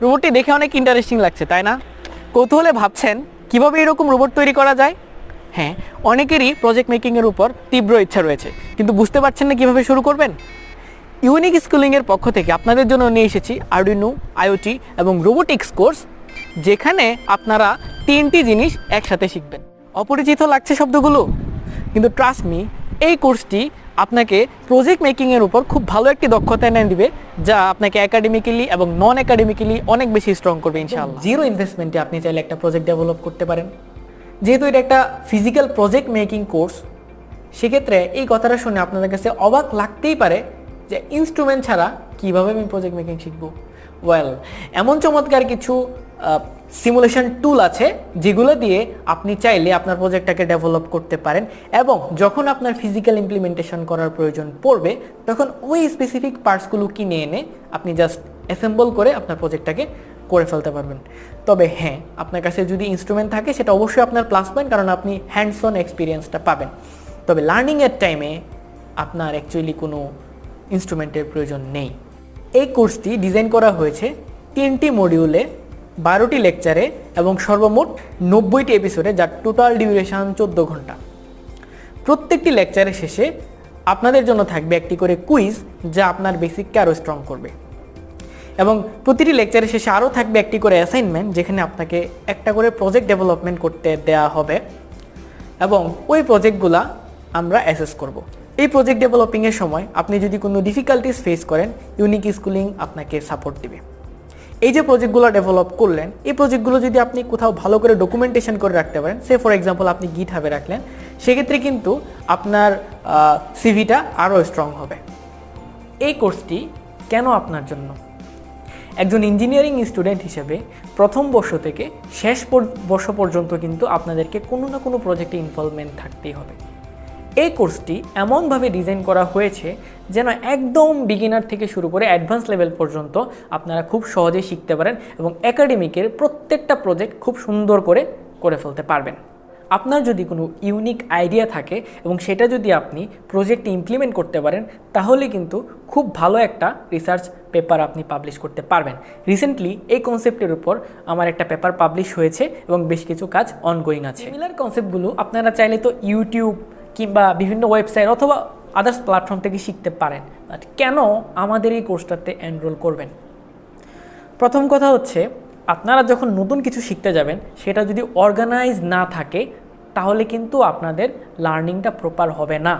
রোবটটি দেখে অনেক ইন্টারেস্টিং লাগছে, তাই না? কৌতূহলে ভাবছেন কিভাবে এরকম রোবট তৈরি করা যায়। হ্যাঁ, অনেকেরই প্রজেক্ট মেকিংয়ের উপর তীব্র ইচ্ছা রয়েছে, কিন্তু বুঝতে পারছেন না কিভাবে শুরু করবেন। ইউনিক স্কুলিংয়ের পক্ষ থেকে আপনাদের জন্য নিয়ে এসেছি আরডুইনো, আইওটি এবং রোবোটিক্স কোর্স, যেখানে আপনারা 3টি জিনিস একসাথে শিখবেন। অপরিচিত লাগছে শব্দগুলো, কিন্তু ট্রাস্ট মি, এই কোর্সটি আপনাকে প্রজেক্ট মেকিংয়ের উপর খুব ভালো একটি দক্ষতা এনে দিবে, যা আপনাকে একাডেমিক্যালি এবং নন একাডেমিক্যালি অনেক বেশি স্ট্রং করবে ইনশাআল্লাহ। জিরো ইনভেস্টমেন্টে আপনি চাইলে একটা প্রজেক্ট ডেভেলপ করতে পারেন। যেহেতু এটা একটা ফিজিক্যাল প্রজেক্ট মেকিং কোর্স, সেক্ষেত্রে এই কথাটা শুনে আপনাদের কাছে অবাক লাগতেই পারে যে ইনস্ট্রুমেন্ট ছাড়া কীভাবে আমি প্রজেক্ট মেকিং শিখব। ওয়েল, এমন চমৎকার কিছু সিমুলেশন টুল আছে যেগুলো দিয়ে আপনি চাইলে আপনার প্রজেক্টটাকে ডেভেলপ করতে পারেন, এবং যখন আপনার ফিজিক্যাল ইমপ্লিমেন্টেশন করার প্রয়োজন পড়বে তখন ওই স্পেসিফিক পার্টসগুলো কিনে এনে আপনি জাস্ট অ্যাসেম্বল করে আপনার প্রজেক্টটাকে করে ফেলতে পারবেন। তবে হ্যাঁ, আপনার কাছে যদি ইনস্ট্রুমেন্ট থাকে সেটা অবশ্যই আপনার প্লাস পয়েন্ট, কারণ আপনি হ্যান্ডস অন এক্সপিরিয়েন্সটা পাবেন। তবে লার্নিংয়ের টাইমে আপনার অ্যাকচুয়ালি কোনো ইনস্ট্রুমেন্টের প্রয়োজন নেই। এই কোর্সটি ডিজাইন করা হয়েছে 3টি মডিউলে, 12টি লেকচারে এবং সর্বমোট 90টি এপিসোডে, যার টোটাল ডিউরেশন 14 ঘন্টা। প্রত্যেকটি লেকচারের শেষে আপনাদের জন্য থাকবে একটি করে কুইজ, যা আপনার বেসিককে আরও স্ট্রং করবে, এবং প্রতিটি লেকচারের শেষে আরও থাকবে একটি করে অ্যাসাইনমেন্ট, যেখানে আপনাকে একটা করে প্রজেক্ট ডেভেলপমেন্ট করতে দেওয়া হবে, এবং ওই প্রজেক্টগুলা আমরা অ্যাসেস করব। এই প্রজেক্ট ডেভেলপিংয়ের সময় আপনি যদি কোনো ডিফিকাল্টিস ফেস করেন, ইউনিক স্কুলিং আপনাকে সাপোর্ট দিবে। এই যে প্রজেক্টগুলো ডেভেলপ করলেন, এই প্রজেক্টগুলো যদি আপনি কোথাও ভালো করে ডকুমেন্টেশন করে রাখতে পারেন, সে ফর এক্সাম্পল আপনি গিটহাবে রাখলেন, সেক্ষেত্রে কিন্তু আপনার সিভিটা আরও স্ট্রং হবে। এই কোর্সটি কেন আপনার জন্য? একজন ইঞ্জিনিয়ারিং স্টুডেন্ট হিসেবে প্রথম বর্ষ থেকে শেষ বর্ষ পর্যন্ত কিন্তু আপনাদেরকে কোনো না কোনো প্রজেক্টে ইনভলভমেন্ট থাকতেই হবে। এই কোর্সটি এমনভাবে ডিজাইন করা হয়েছে যেন একদম বিগিনার থেকে শুরু করে অ্যাডভান্স লেভেল পর্যন্ত আপনারা খুব সহজেই শিখতে পারেন, এবং একাডেমিকের প্রত্যেকটা প্রজেক্ট খুব সুন্দর করে ফেলতে পারবেন। আপনার যদি কোনো ইউনিক আইডিয়া থাকে এবং সেটা যদি আপনি প্রজেক্টে ইমপ্লিমেন্ট করতে পারেন, তাহলে কিন্তু খুব ভালো একটা রিসার্চ পেপার আপনি পাবলিশ করতে পারবেন। রিসেন্টলি এই কনসেপ্টের উপর আমার একটা পেপার পাবলিশ হয়েছে এবং বেশ কিছু কাজ অনগোয়িং আছে। সিমিলার কনসেপ্টগুলো আপনারা চাইলে তো ইউটিউব কিংবা বিভিন্ন ওয়েবসাইট অথবা আদার্স প্ল্যাটফর্ম থেকে শিখতে পারেন, বাট কেন আমাদের এই কোর্সটাতে এনরোল করবেন? প্রথম কথা হচ্ছে, আপনারা যখন নতুন কিছু শিখতে যাবেন, সেটা যদি অর্গানাইজ না থাকে তাহলে কিন্তু আপনাদের লার্নিংটা প্রপার হবে না।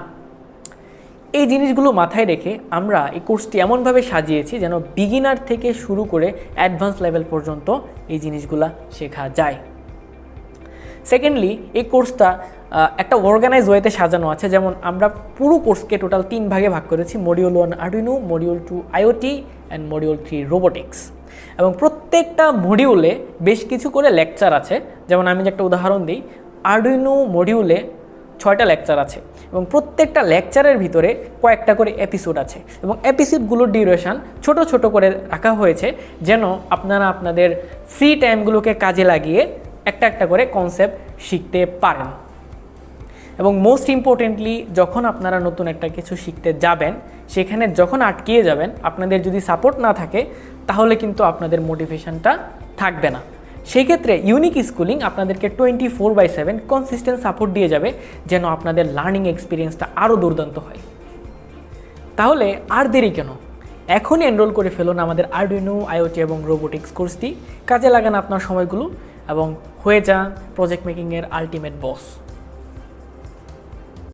এই জিনিসগুলো মাথায় রেখে আমরা এই কোর্সটি এমনভাবে সাজিয়েছি যেন বিগিনার থেকে শুরু করে অ্যাডভান্স লেভেল পর্যন্ত এই জিনিসগুলো শেখা যায়। সেকেন্ডলি, এই কোর্সটা একটা অর্গানাইজ ওয়েতে সাজানো আছে, যেমন আমরা পুরো কোর্সকে টোটাল 3 ভাগে ভাগ করেছি: module 1 Arduino, module 2 IoT and module 3 robotics. এবং প্রত্যেকটা মডিউলে বেশ কিছু করে লেকচার আছে। যেমন আমি যে একটা উদাহরণ দিই, আরডুইনো মডিউলে 6টা লেকচার আছে, এবং প্রত্যেকটা লেকচারের ভিতরে কয়েকটা করে এপিসোড আছে, এবং এপিসোডগুলোর ডিউরেশন ছোট ছোট করে রাখা হয়েছে যেন আপনারা আপনাদের ফ্রি টাইমগুলোকে কাজে লাগিয়ে একটা একটা করে কনসেপ্ট শিখতে পারেন। এবং মোস্ট ইম্পর্টেন্টলি, যখন আপনারা নতুন একটা কিছু শিখতে যাবেন, সেখানে যখন আটকিয়ে যাবেন, আপনাদের যদি সাপোর্ট না থাকে তাহলে কিন্তু আপনাদের মোটিভেশনটা থাকবে না। সেই ক্ষেত্রে ইউনিক স্কুলিং আপনাদেরকে 24/7 কনসিস্টেন্ট সাপোর্ট দিয়ে যাবে যেন আপনাদের লার্নিং এক্সপিরিয়েন্সটা আরও দুর্দান্ত হয়। তাহলে আর দেরি কেন? এখনই এনরোল করে ফেলুন আমাদের আরডুইনো, আইওটি এবং রোবোটিক্স কোর্সটি। কাজে লাগান আপনার সময়গুলো এবং হয়ে যান প্রজেক্ট মেকিংয়ের আলটিমেট বস।